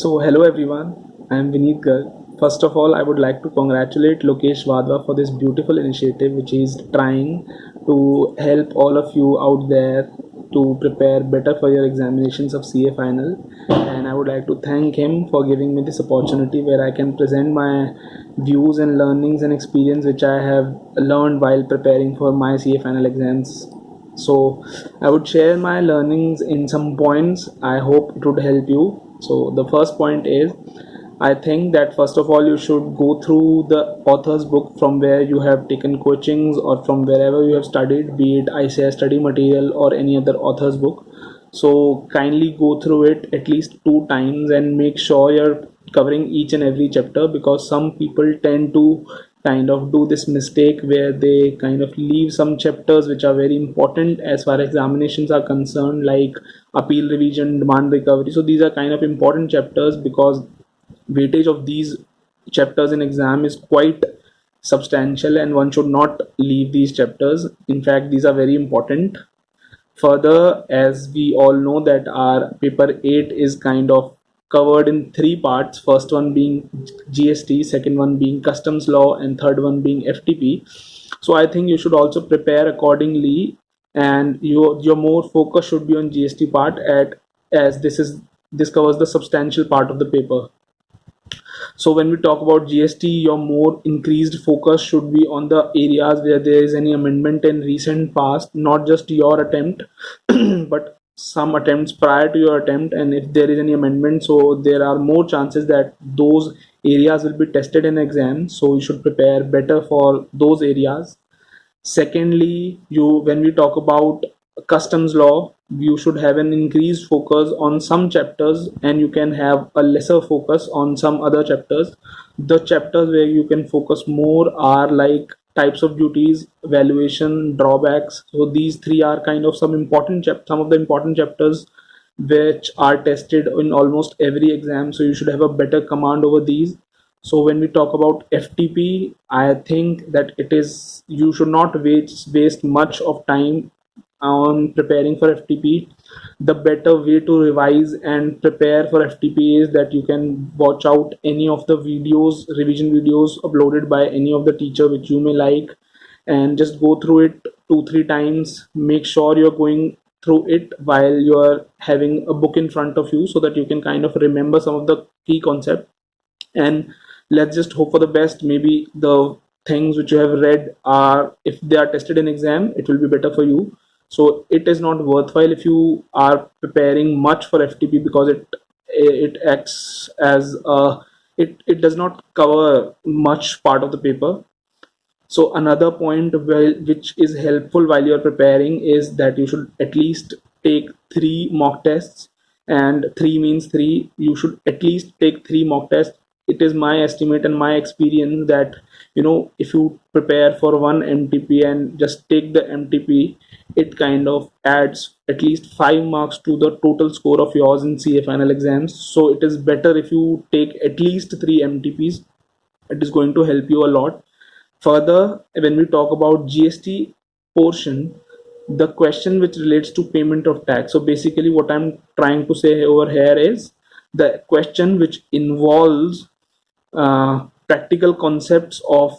So, hello everyone, I am Vineet Garg. First of all, I would like to congratulate Lokesh Wadhwa for this beautiful initiative which he is trying to help all of you out there to prepare better for your examinations of CA final. And I would like to thank him for giving me this opportunity where I can present my views and learnings and experience which I have learned while preparing for my CA final exams. So I would share my learnings in some points. I hope it would help you. So the first point is, I think that first of all you should go through the author's book from where you have taken coachings or from wherever you have studied, be it ICI study material or any other author's book. So kindly go through it at least 2 times and make sure you're covering each and every chapter, because some people tend to kind of do this mistake where they kind of leave some chapters which are very important as far as examinations are concerned, like appeal revision, demand recovery. So these are kind of important chapters because weightage of these chapters in exam is quite substantial and one should not leave these chapters. In fact, these are very important. Further, as we all know that our paper 8 is kind of covered in 3 parts, first one being GST, second one being customs law, and third one being FTP. So I think you should also prepare accordingly, and your more focus should be on GST part, at as this covers the substantial part of the paper. So when we talk about GST, your more increased focus should be on the areas where there is any amendment in recent past, not just your attempt, but some attempts prior to your attempt. And if there is any amendment, so there are more chances that those areas will be tested in exam. So you should prepare better for those areas. Secondly, when we talk about customs law, you should have an increased focus on some chapters and you can have a lesser focus on some other chapters. The chapters where you can focus more are like types of duties, valuation, drawbacks. So these three are kind of some of the important chapters which are tested in almost every exam. So you should have a better command over these. So when we talk about FTP, I think that it is, you should not waste much of time on preparing for FTP. The better way to revise and prepare for FTP is that you can watch out any of the videos, revision videos uploaded by any of the teacher which you may like, and just go through it 2-3 times. Make sure you're going through it while you're having a book in front of you so that you can kind of remember some of the key concepts. And let's just hope for the best. Maybe the things which you have read are, if they are tested in exam, it will be better for you. So it is not worthwhile if you are preparing much for FTP, because it acts as it does not cover much part of the paper. So another point which is helpful while you're preparing is that you should at least take 3 mock tests, and 3 means 3. You should at least take 3 mock tests. It is my estimate and my experience that, if you prepare for one MTP and just take the MTP, it kind of adds at least 5 marks to the total score of yours in CA final exams. So it is better if you take at least 3 MTPs. It is going to help you a lot. Further, when we talk about GST portion, the question which relates to payment of tax. So basically, what I'm trying to say over here is the question which involves practical concepts of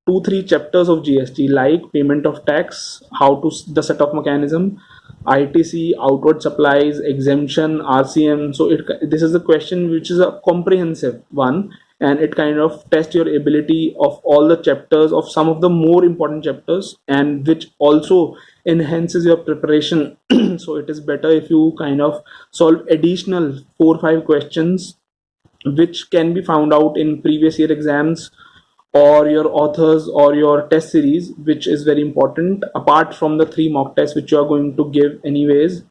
2-3 chapters of GST, like payment of tax, how to the set of mechanism, ITC, outward supplies, exemption, RCM. So this is a question which is a comprehensive one, and it kind of tests your ability of all the chapters, of some of the more important chapters, and which also enhances your preparation. So it is better if you kind of solve additional 4 or 5 questions which can be found out in previous year exams or your authors or your test series, which is very important apart from the 3 mock tests which you are going to give anyways.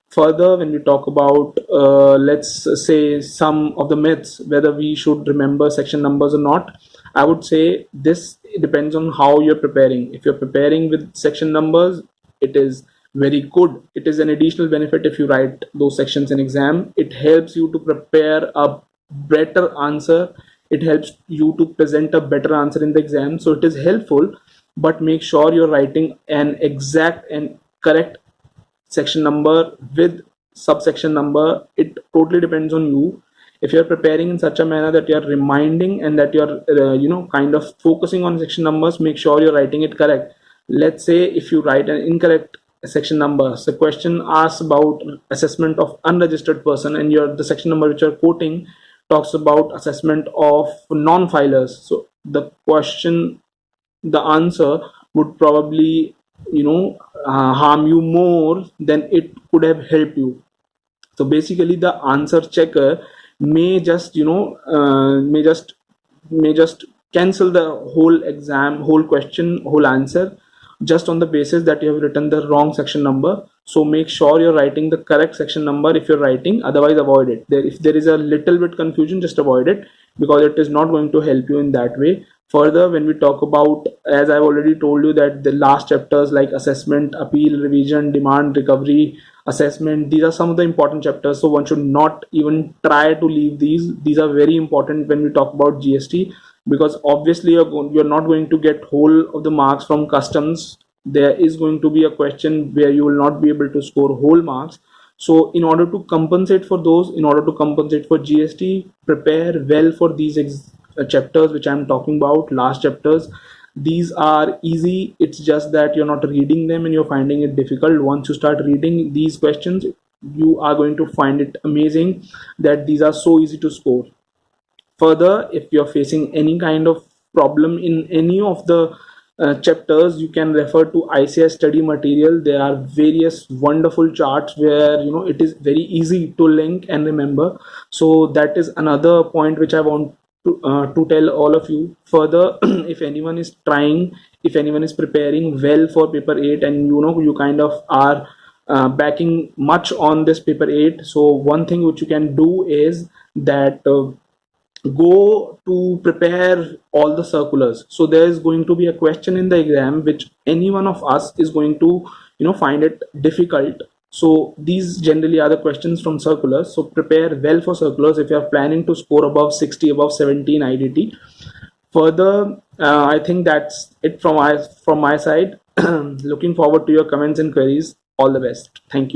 Further, when we talk about let's say some of the myths, whether we should remember section numbers or not, I would say this depends on how you're preparing. If you're preparing with section numbers, it is very good. It is an additional benefit if you write those sections in exam. It helps you to prepare a better answer. It helps you to present a better answer in the exam. So it is helpful, but make sure you're writing an exact and correct section number with subsection number. It totally depends on you. If you're preparing in such a manner that you're reminding and that you're kind of focusing on section numbers, make sure you're writing it correct. Let's say if you write an incorrect section number, the question asks about assessment of unregistered person, and the section number which you're quoting talks about assessment of non-filers. So the answer would probably harm you more than it could have helped you. So basically the answer checker may just may just cancel the whole exam, whole question, whole answer, just on the basis that you have written the wrong section number. So make sure you're writing the correct section number if you're writing, otherwise avoid it. If there is a little bit confusion, just avoid it, because it is not going to help you in that way. Further, when we talk about, as I've already told you, that the last chapters like assessment, appeal, revision, demand, recovery, assessment, these are some of the important chapters, so one should not even try to leave these are very important when we talk about GST, because obviously you're not going to get whole of the marks from customs. There is going to be a question where you will not be able to score whole marks. So in order to compensate for those, in order to compensate for GST, prepare well for these chapters which I'm talking about, last chapters. These are easy, it's just that you're not reading them and you're finding it difficult. Once you start reading these questions, you are going to find it amazing that these are so easy to score. Further, if you're facing any kind of problem in any of the chapters, you can refer to ICS study material. There are various wonderful charts where it is very easy to link and remember. So that is another point which I want to tell all of you. Further, if anyone is trying, if anyone is preparing well for paper 8, and you kind of are backing much on this paper 8, so one thing which you can do is that go to prepare all the circulars. So there is going to be a question in the exam which any one of us is going to find it difficult. So these generally are the questions from circulars. So prepare well for circulars if you are planning to score above 60, above 17 IDT. Further, I think that's it from my side. Looking forward to your comments and queries. All the best. Thank you.